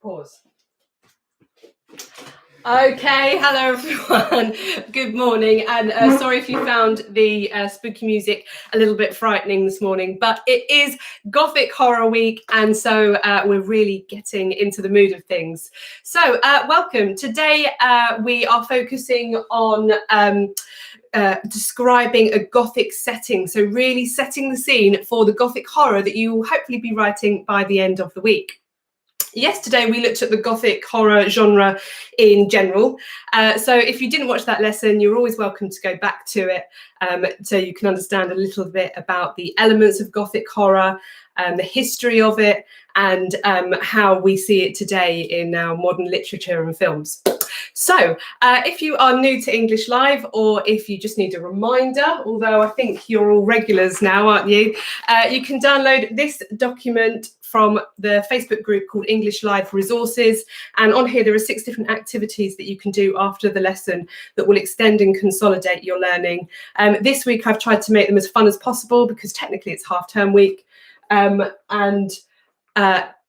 Pause. Okay, hello everyone. Good morning, and sorry if you found the spooky music a little bit frightening this morning, but it is Gothic Horror Week, and so we're really getting into the mood of things. So welcome. Today we are focusing on describing a Gothic setting, so really setting the scene for the Gothic horror that you will hopefully be writing by the end of the week. Yesterday, we looked at the Gothic horror genre in general. So if you didn't watch that lesson, you're always welcome to go back to it so you can understand a little bit about the elements of Gothic horror, the history of it, and how we see it today in our modern literature and films. So if you are new to English Live, or if you just need a reminder, although I think you're all regulars now, aren't you? You can download this document from the Facebook group called English Live Resources. And on here, there are 6 different activities that you can do after the lesson that will extend and consolidate your learning. This week, I've tried to make them as fun as possible because technically it's half-term week.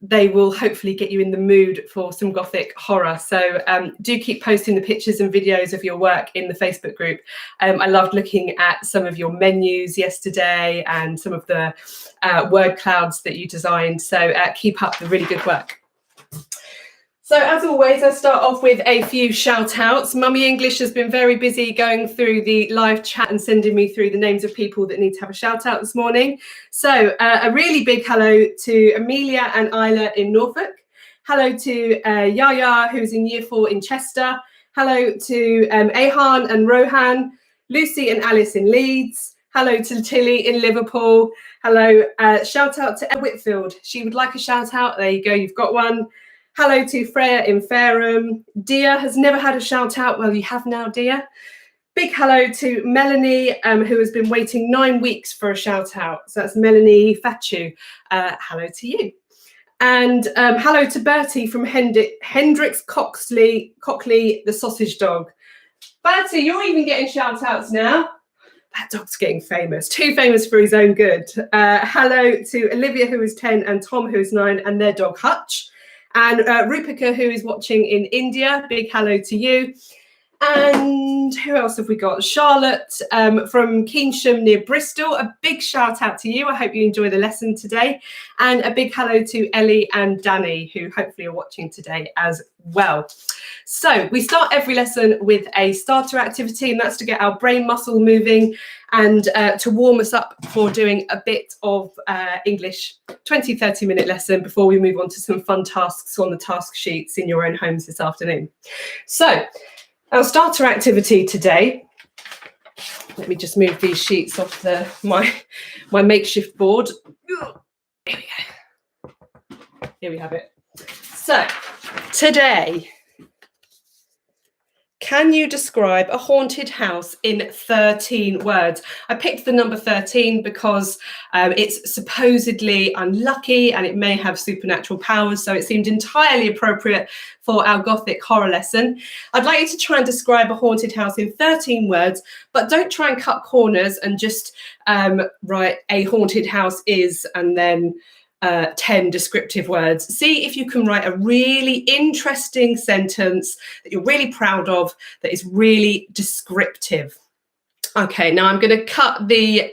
They will hopefully get you in the mood for some Gothic horror. So do keep posting the pictures and videos of your work in the Facebook group. I loved looking at some of your menus yesterday and some of the word clouds that you designed. So keep up the really good work. So as always, I start off with a few shout outs. Mummy English has been very busy going through the live chat and sending me through the names of people that need to have a shout out this morning. So a really big hello to Amelia and Isla in Norfolk. Hello to Yaya, who's in Year 4 in Chester. Hello to Ahan and Rohan, Lucy and Alice in Leeds. Hello to Tilly in Liverpool. Hello, shout out to Whitfield. She would like a shout out. There you go, you've got one. Hello to Freya in Fareham. Dia has never had a shout out. Well, you have now, Dia. Big hello to Melanie, who has been waiting 9 weeks for a shout out. So that's Melanie Fatu. Hello to you. And hello to Bertie from Hendrix Cockley, the sausage dog. Bertie, you're even getting shout outs now. That dog's getting famous, too famous for his own good. Hello to Olivia, who is 10, and Tom, who is 9, and their dog Hutch. And Rupika, who is watching in India. Big hello to you. And who else have we got? Charlotte from Keynsham near Bristol. A big shout out to you. I hope you enjoy the lesson today. And a big hello to Ellie and Danny, who hopefully are watching today as well. So we start every lesson with a starter activity, and that's to get our brain muscle moving and to warm us up for doing a bit of English 20-30 minute lesson before we move on to some fun tasks on the task sheets in your own homes this afternoon. So our starter activity today, let me just move these sheets off my makeshift board. Here we go. Here we have it. So today, can you describe a haunted house in 13 words? I picked the number 13 because it's supposedly unlucky and it may have supernatural powers, so it seemed entirely appropriate for our Gothic horror lesson. I'd like you to try and describe a haunted house in 13 words, but don't try and cut corners and just write a haunted house is and then 10 descriptive words. See if you can write a really interesting sentence that you're really proud of, that is really descriptive. Okay, now I'm going to cut the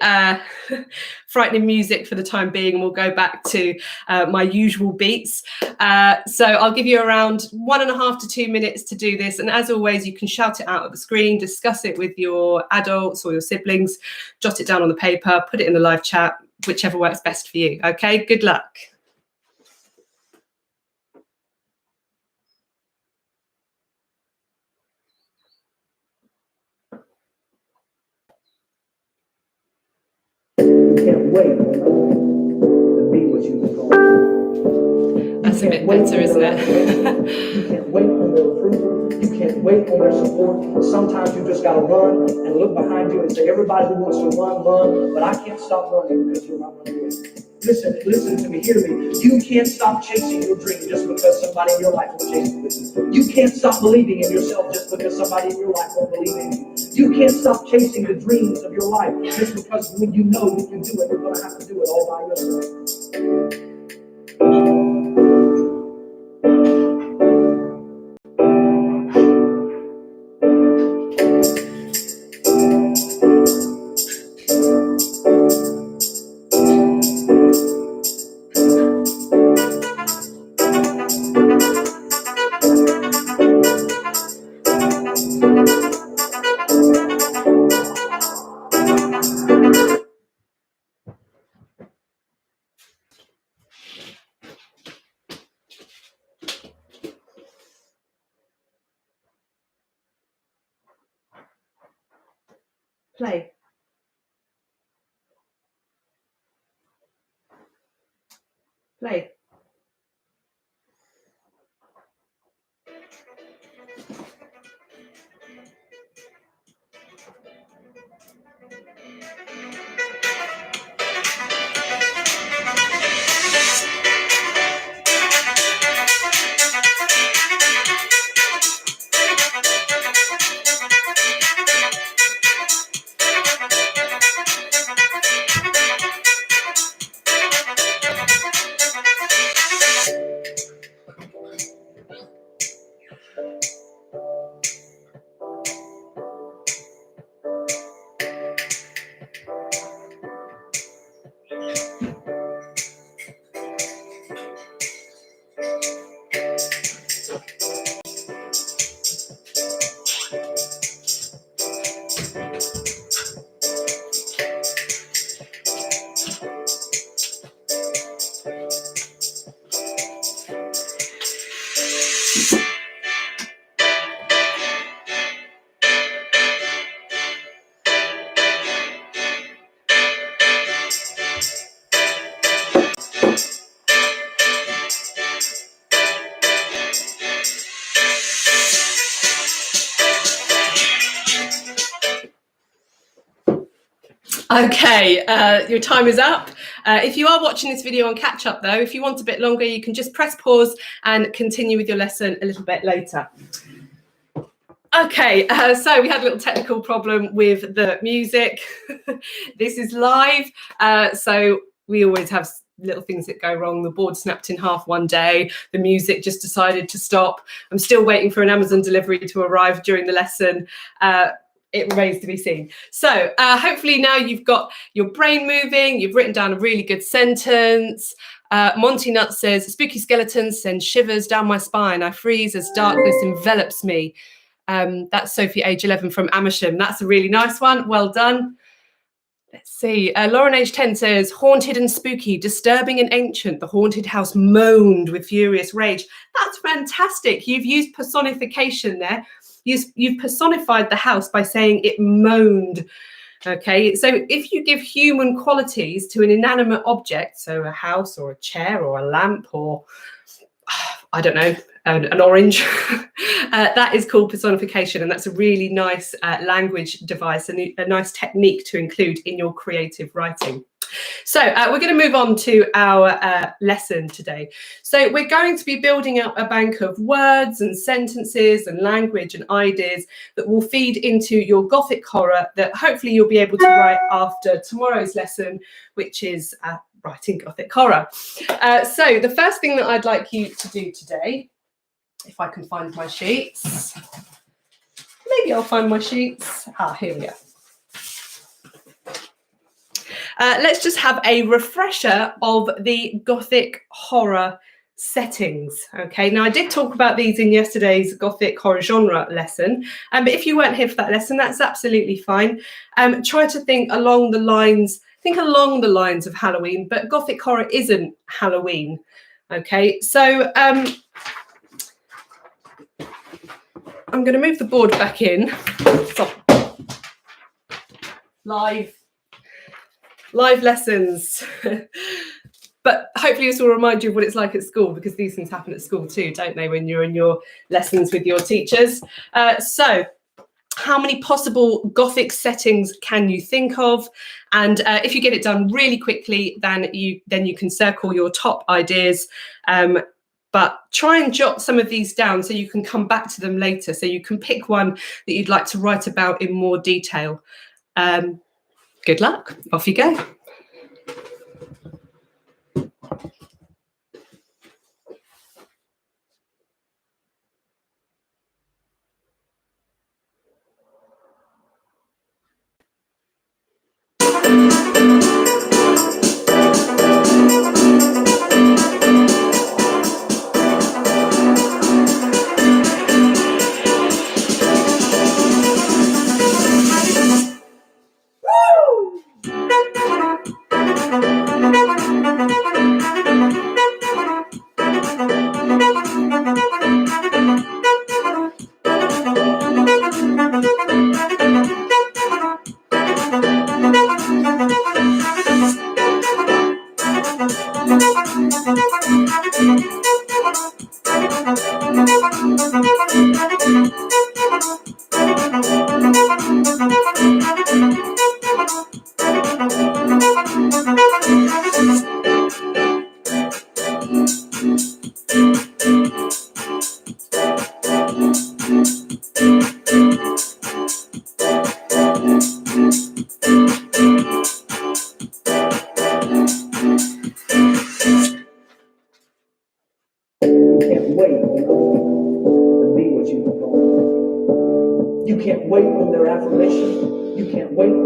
frightening music for the time being, and we'll go back to my usual beats. So I'll give you around 1.5 to 2 minutes to do this. And as always, you can shout it out at the screen, discuss it with your adults or your siblings, jot it down on the paper, put it in the live chat, whichever works best for you. Okay, good luck. Can't wait to be what you've been called. That's a bit better, isn't it? You can't wait on their approval. You can't wait on their support. Sometimes you just gotta run and look behind you and say, everybody who wants to run, but I can't stop running because you're not running with me. Listen to me, hear me. You can't stop chasing your dream just because somebody in your life will chase it with you. You can't stop believing in yourself just because somebody in your life won't believe in you. You can't stop chasing the dreams of your life just because when you know when you do it, you're going to have to do it all by yourself. Play. Play. Okay, your time is up. If you are watching this video on catch up though, if you want a bit longer, you can just press pause and continue with your lesson a little bit later. Okay, so we had a little technical problem with the music. This is live, so we always have little things that go wrong. The board snapped in half one day. The music just decided to stop. I'm still waiting for an Amazon delivery to arrive during the lesson. It remains to be seen. So hopefully now you've got your brain moving, you've written down a really good sentence. Monty Nut says, spooky skeletons send shivers down my spine. I freeze as darkness envelops me. That's Sophie, age 11 from Amersham. That's a really nice one. Well done. Let's see. Lauren, age 10 says, haunted and spooky, disturbing and ancient. The haunted house moaned with furious rage. That's fantastic. You've used personification there. You've personified the house by saying it moaned. Okay, so if you give human qualities to an inanimate object, so a house or a chair or a lamp or, I don't know, an orange, that is called personification, and that's a really nice language device and a nice technique to include in your creative writing. So we're going to move on to our lesson today. So we're going to be building up a bank of words and sentences and language and ideas that will feed into your Gothic horror that hopefully you'll be able to write after tomorrow's lesson, which is writing Gothic horror. So the first thing that I'd like you to do today, if I can find my sheets, maybe I'll find my sheets. Here we go. Let's just have a refresher of the Gothic horror settings. Okay, now I did talk about these in yesterday's Gothic horror genre lesson, but if you weren't here for that lesson, that's absolutely fine. Try to think along the lines of Halloween, but Gothic horror isn't Halloween. Okay, so I'm going to move the board back in. Stop. Live lessons. But hopefully this will remind you of what it's like at school, because these things happen at school too, don't they, when you're in your lessons with your teachers. So how many possible Gothic settings can you think of? And if you get it done really quickly, then you can circle your top ideas. But try and jot some of these down so you can come back to them later. So you can pick one that you'd like to write about in more detail. Good luck. Off you go.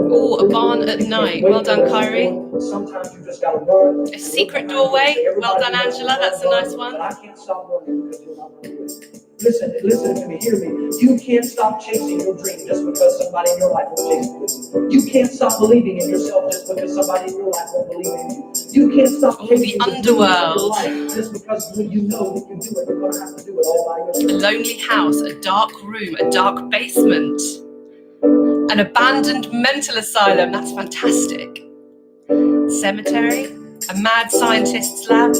Oh, a barn at night. Well done, Kyrie. Sometimes you just gotta run. A secret doorway. Well done, Angela. That's a nice one. But I can't stop running because you're not gonna do it. Listen to me, hear me. You can't stop chasing your dream just because somebody in your life won't chase it with you. You can't stop believing in yourself just because somebody in your life won't believe in you. You can't stop chasing the underworld just because when you know that you do it, you're gonna have to do it all by yourself. A lonely house, a dark room, a dark basement, an abandoned mental asylum. That's fantastic. Cemetery, a mad scientist's lab,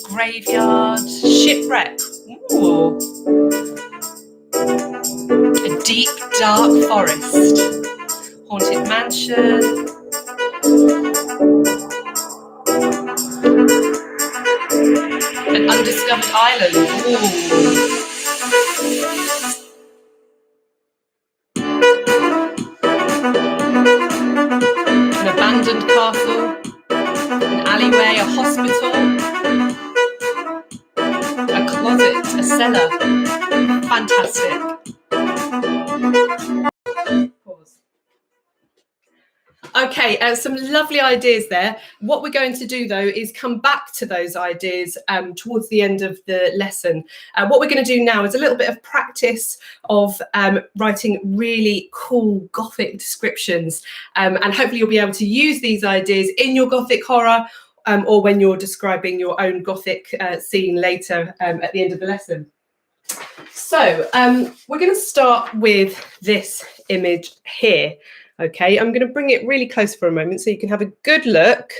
graveyard, shipwreck. Ooh. A deep, dark forest. haunted mansion. An undiscovered island. Ooh. An abandoned castle, an alleyway, a hospital, a closet, a cellar. Fantastic. Pause. Okay, some lovely ideas there. What we're going to do, though, is come back to those ideas towards the end of the lesson. What we're going to do now is a little bit of practice of writing really cool Gothic descriptions. And hopefully you'll be able to use these ideas in your Gothic horror or when you're describing your own Gothic scene later at the end of the lesson. So we're going to start with this image here. Okay, I'm going to bring it really close for a moment so you can have a good look.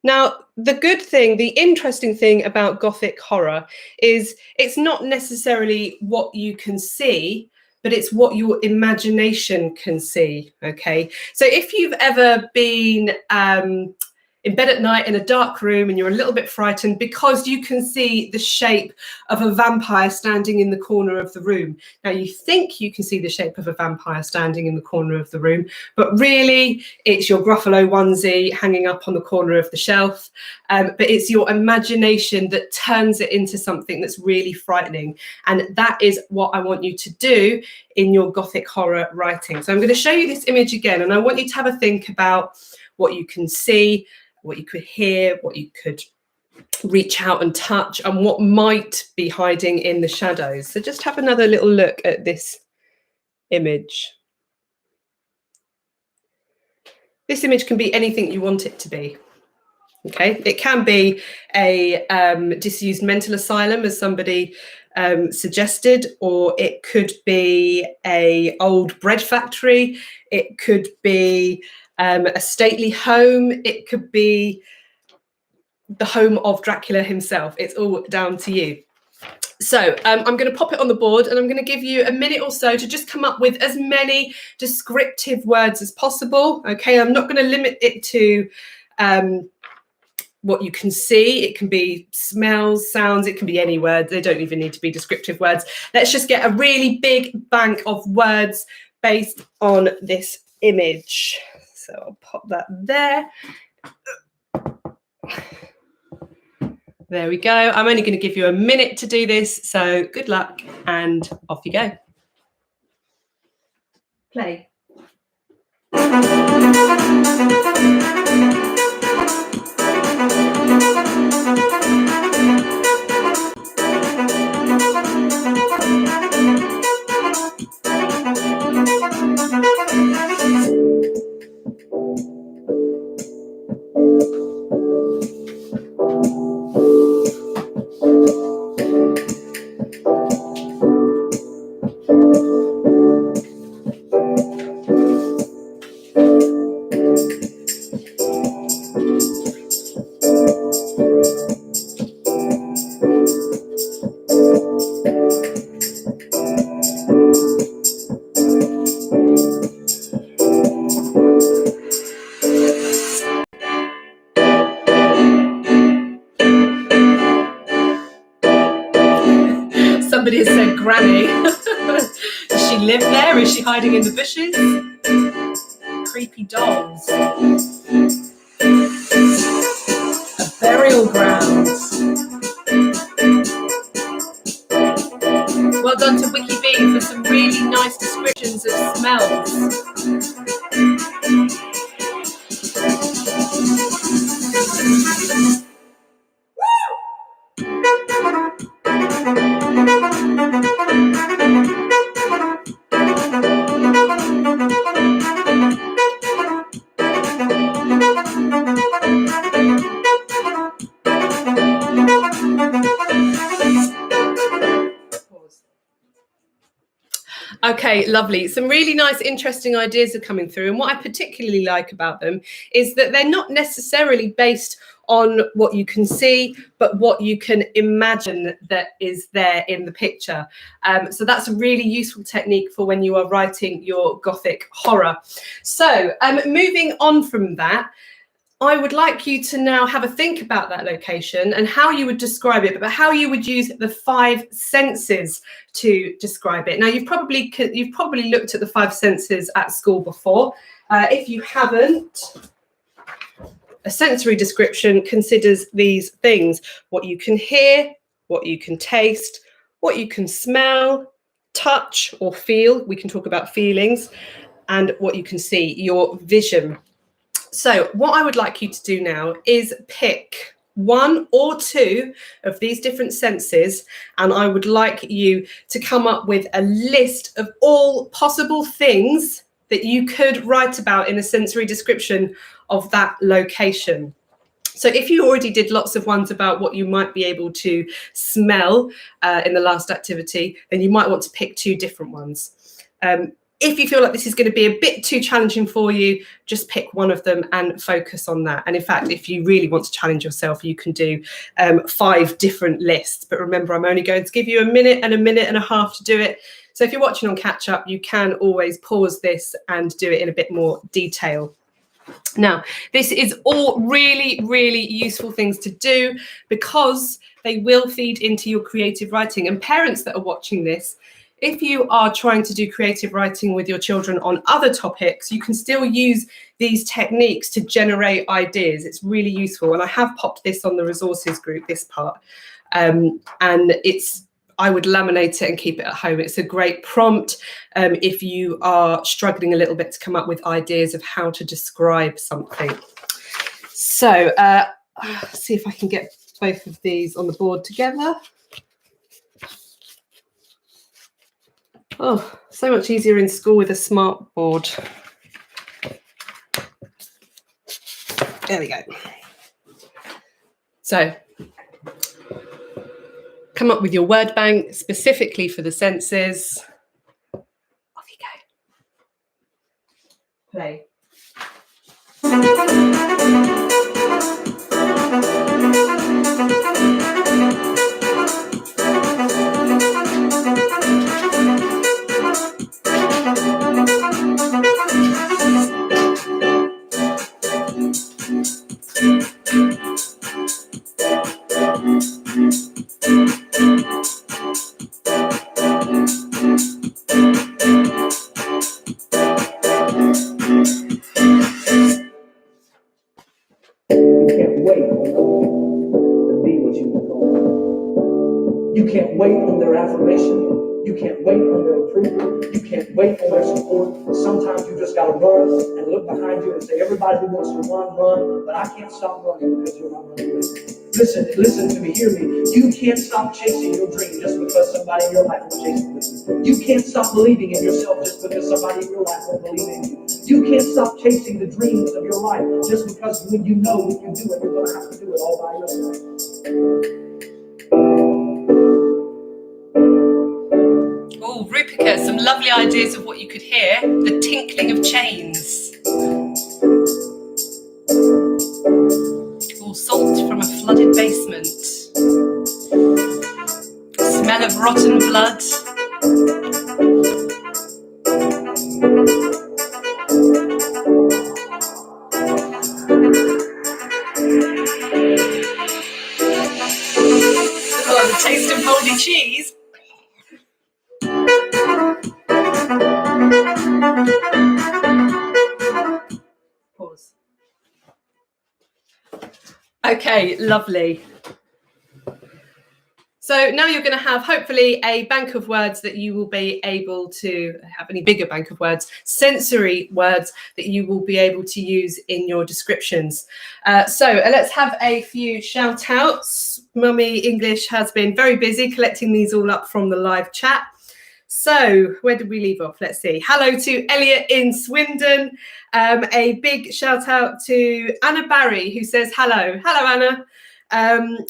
Now, the interesting thing about Gothic horror is it's not necessarily what you can see, but it's what your imagination can see, okay? So if you've ever been in bed at night in a dark room and you're a little bit frightened because you can see the shape of a vampire standing in the corner of the room. Now you think you can see the shape of a vampire standing in the corner of the room, but really it's your Gruffalo onesie hanging up on the corner of the shelf. But it's your imagination that turns it into something that's really frightening. And that is what I want you to do in your Gothic horror writing. So I'm going to show you this image again, and I want you to have a think about what you can see, what you could hear, what you could reach out and touch, and what might be hiding in the shadows. So just have another little look at this image. This image can be anything you want it to be. Okay, it can be a disused mental asylum, as somebody suggested, or it could be a old bread factory. It could be a stately home. It could be the home of Dracula himself. It's all down to you. So I'm going to pop it on the board, and I'm going to give you a minute or so to just come up with as many descriptive words as possible. Okay, I'm not going to limit it to what you can see. It can be smells, sounds, it can be any word. They don't even need to be descriptive words. Let's just get a really big bank of words based on this image. So I'll pop that there. There we go. I'm only going to give you a minute to do this, so good luck and off you go. Play. Somebody has said granny. Does she live there? Is she hiding in the bushes? Creepy dolls. A burial ground. Well done to WikiBee for some really nice descriptions of smells. Okay, lovely. Some really nice, interesting ideas are coming through. And what I particularly like about them is that they're not necessarily based on what you can see, but what you can imagine that is there in the picture. So that's a really useful technique for when you are writing your Gothic horror. So moving on from that, I would like you to now have a think about that location and how you would describe it, but how you would use the 5 senses to describe it. Now, you've probably looked at the 5 senses at school before. If you haven't, a sensory description considers these things: what you can hear, what you can taste, what you can smell, touch or feel. We can talk about feelings, and what you can see, your vision. So what I would like you to do now is pick 1 or 2 of these different senses, and I would like you to come up with a list of all possible things that you could write about in a sensory description of that location. So if you already did lots of ones about what you might be able to smell in the last activity, then you might want to pick 2 different ones. If you feel like this is going to be a bit too challenging for you, just pick one of them and focus on that. And in fact, if you really want to challenge yourself, you can do 5 different lists. But remember, I'm only going to give you a minute and a half to do it. So if you're watching on catch up, you can always pause this and do it in a bit more detail. Now, this is all really, really useful things to do because they will feed into your creative writing. And parents that are watching this, if you are trying to do creative writing with your children on other topics, you can still use these techniques to generate ideas. It's really useful. And I have popped this on the resources group, this part. And I would laminate it and keep it at home. It's a great prompt if you are struggling a little bit to come up with ideas of how to describe something. So see if I can get both of these on the board together. Oh, so much easier in school with a smart board. There we go. So come up with your word bank specifically for the senses. Off you go. Play. You can't wait on their affirmation. You can't wait on their approval. You can't wait on their support. Sometimes you just gotta run and look behind you and say, everybody who wants to run, run, but I can't stop running because you're not running with me. Listen to me, hear me. You can't stop chasing your dream just because somebody in your life will chase it with you. You can't stop believing in yourself just because somebody in your life will believe in you. You can't stop chasing the dreams of your life just because when you know when you do it, you're gonna have to do it all by yourself. Oh, Rupika, some lovely ideas of what you could hear. The tinkling of chains. Oh, salt from a flooded basement. Smell of rotten blood. Oh, the taste of moldy cheese. Pause. Okay, lovely. So now you're going to have hopefully a bank of words that you will be able to have, any bigger bank of words, sensory words that you will be able to use in your descriptions. So let's have a few shout outs. Mummy English has been very busy collecting these all up from the live chat. So where did we leave off? Let's see. Hello to Elliot in Swindon. A big shout out to Anna Barry, who says hello. Hello, Anna.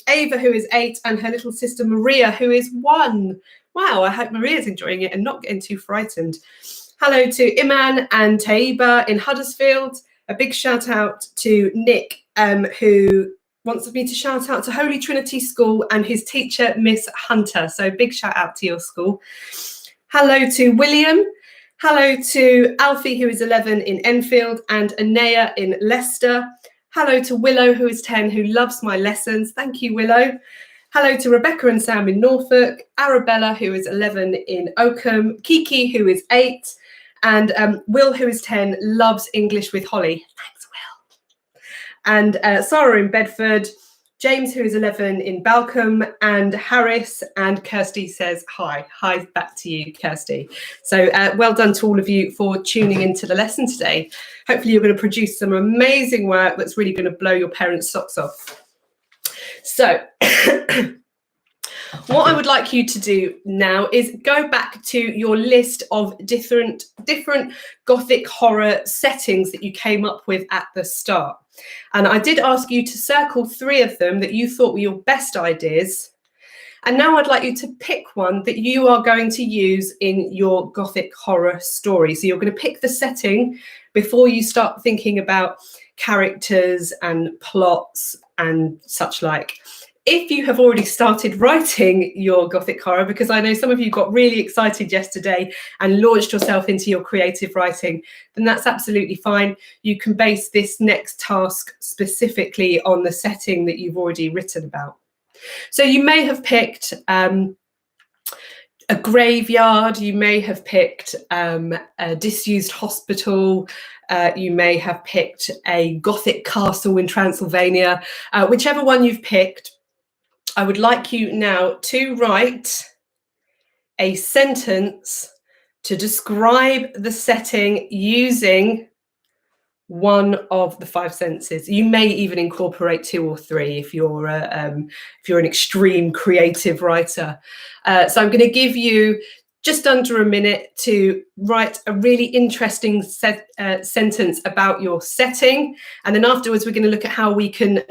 Ava, who is 8, and her little sister Maria, who is 1. Wow, I hope Maria's enjoying it and not getting too frightened. Hello to Iman and Taiba in Huddersfield. A big shout out to Nick, who wants me to shout out to Holy Trinity School and his teacher, Miss Hunter. So big shout out to your school. Hello to William. Hello to Alfie, who is 11 in Enfield, and Anea in Leicester. Hello to Willow, who is 10, who loves my lessons. Thank you, Willow. Hello to Rebecca and Sam in Norfolk, Arabella, who is 11 in Oakham, Kiki, who is 8, and Will, who is 10, loves English with Holly. Thanks, Will. And Sarah in Bedford, James, who is 11 in Balcombe, and Harris, and Kirsty says hi. Hi back to you, Kirsty. So well done to all of you for tuning into the lesson today. Hopefully you're going to produce some amazing work that's really going to blow your parents' socks off. So what I would like you to do now is go back to your list of different Gothic horror settings that you came up with at the start. And I did ask you to circle 3 of them that you thought were your best ideas. And now I'd like you to pick one that you are going to use in your Gothic horror story. So you're going to pick the setting before you start thinking about characters and plots and such like. If you have already started writing your Gothic horror, because I know some of you got really excited yesterday and launched yourself into your creative writing, then that's absolutely fine. You can base this next task specifically on the setting that you've already written about. So you may have picked a graveyard, you may have picked a disused hospital, you may have picked a Gothic castle in Transylvania. Whichever one you've picked, I would like you now to write a sentence to describe the setting using one of the 5 senses. You may even incorporate 2 or 3 if you're an extreme creative writer. So I'm going to give you just under a minute to write a really interesting sentence about your setting. And then afterwards, we're going to look at how we can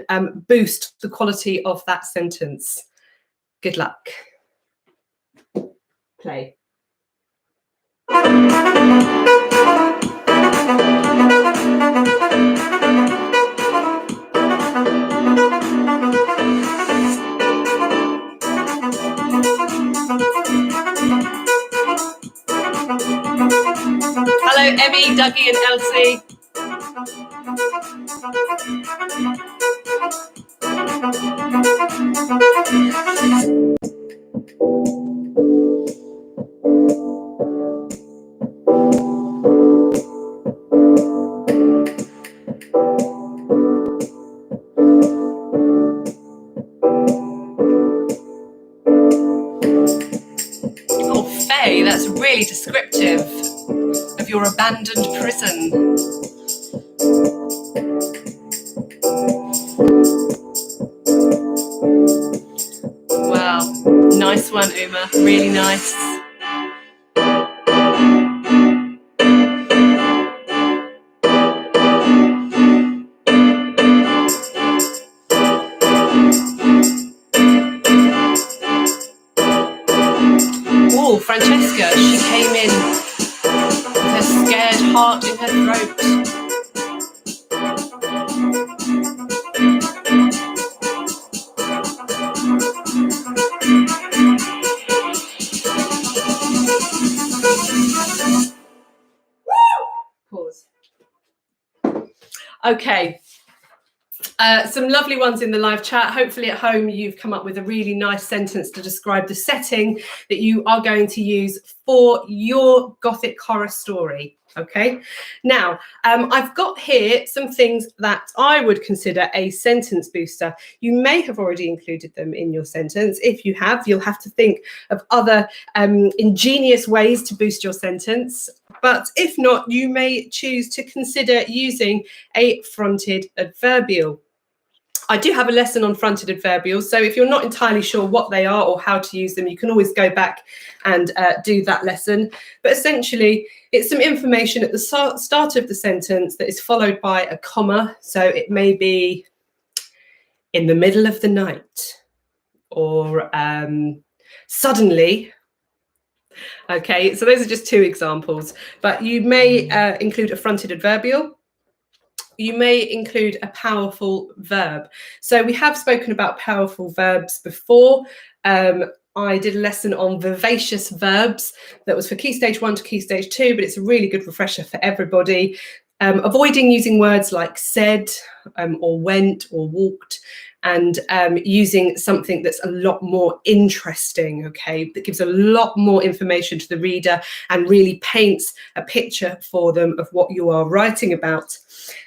boost the quality of that sentence. Good luck. Play. Hello, Emmy, Dougie and Elsie. Oh, Faye, that's really descriptive of your abandoned prison. Wow, nice one, Uma, really nice. Oh, Francesca, she came in with her scared heart in her throat. Pause. Okay. Some lovely ones in the live chat. Hopefully at home you've come up with a really nice sentence to describe the setting that you are going to use for your Gothic horror story. Okay, now I've got here some things that I would consider a sentence booster. You may have already included them in your sentence. If you have, you'll have to think of other ingenious ways to boost your sentence. But if not, you may choose to consider using a fronted adverbial. I do have a lesson on fronted adverbials, so if you're not entirely sure what they are or how to use them, you can always go back and do that lesson. But essentially, it's some information at the start of the sentence that is followed by a comma. So it may be in the middle of the night, or suddenly, Okay, so those are just two examples, but you may include a fronted adverbial. You may include a powerful verb. So we have spoken about powerful verbs before. I did a lesson on vivacious verbs that was for Key Stage 1 to Key Stage 2, but it's a really good refresher for everybody. Avoiding using words like said or went or walked, and using something that's a lot more interesting, okay, that gives a lot more information to the reader and really paints a picture for them of what you are writing about.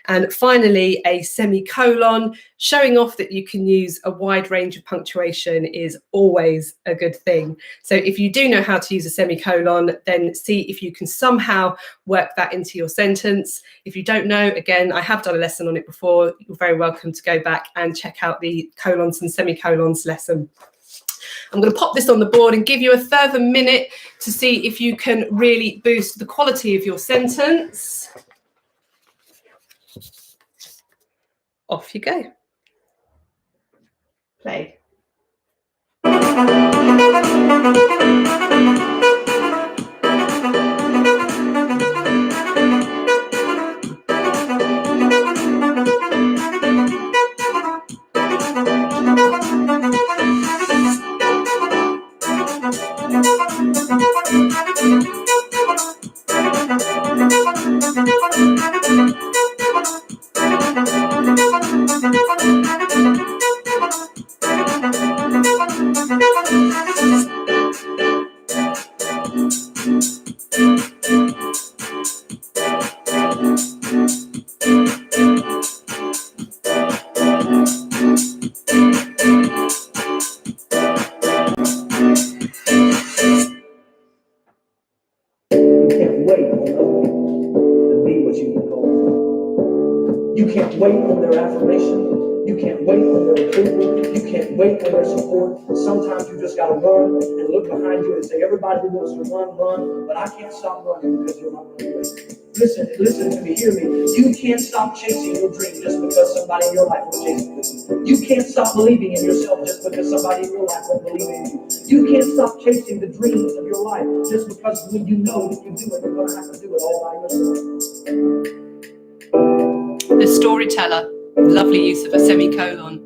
And finally, a semicolon, showing off that you can use a wide range of punctuation is always a good thing. So if you do know how to use a semicolon, then see if you can somehow work that into your sentence. If you don't know, again, I have done a lesson on it before. You're very welcome to go back and check out the colons and semicolons lesson. I'm going to pop this on the board and give you a further minute to see if you can really boost the quality of your sentence. Off you go. Play. You can't wait on their affirmation. You can't wait on their approval. You can't wait on their support. Sometimes you just gotta run and look behind you and say, everybody who wants to run, but I can't stop running because you're not running away. Listen to me, hear me. You can't stop chasing your dream just because somebody in your life was chasing it. You can't stop believing in yourself just because somebody in your life won't believe in you. You can't stop chasing the dreams of your life just because when you know that you do it, you're gonna have to do it all by yourself. The storyteller, lovely use of a semicolon.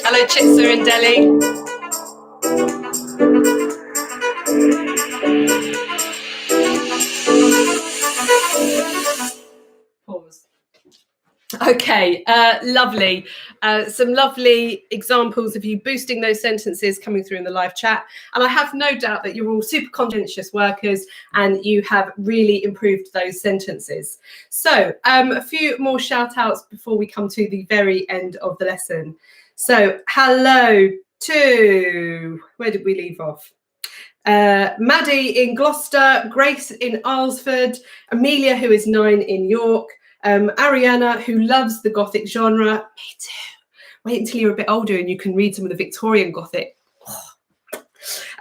Hello, Chitsa in Delhi. Pause. Okay, lovely. Some lovely examples of you boosting those sentences coming through in the live chat. And I have no doubt that you're all super conscientious workers and you have really improved those sentences. So a few more shout outs before we come to the very end of the lesson. So hello to, where did we leave off? Maddie in Gloucester, Grace in Aylesford, Amelia, who is 9 in York, Ariana, who loves the Gothic genre. Me too. Wait until you're a bit older and you can read some of the Victorian Gothic.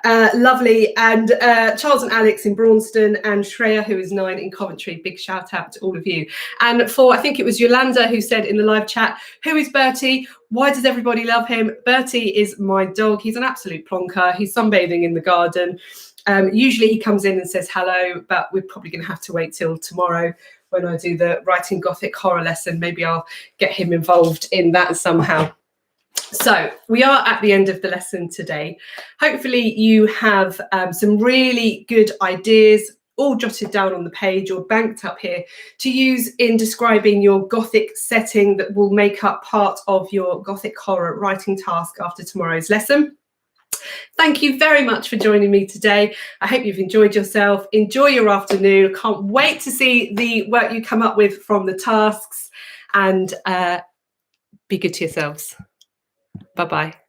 Lovely. And Charles and Alex in Braunston, and Shreya, who is 9 in Coventry. Big shout out to all of you. And for, I think it was Yolanda who said in the live chat, who is Bertie? Why does everybody love him? Bertie is my dog. He's an absolute plonker. He's sunbathing in the garden. Usually he comes in and says hello, but we're probably going to have to wait till tomorrow when I do the writing Gothic horror lesson. Maybe I'll get him involved in that somehow. So we are at the end of the lesson today. Hopefully you have some really good ideas all jotted down on the page or banked up here to use in describing your Gothic setting that will make up part of your Gothic horror writing task after tomorrow's lesson. Thank you very much for joining me today. I hope you've enjoyed yourself. Enjoy your afternoon. I can't wait to see the work you come up with from the tasks, and be good to yourselves. Bye-bye.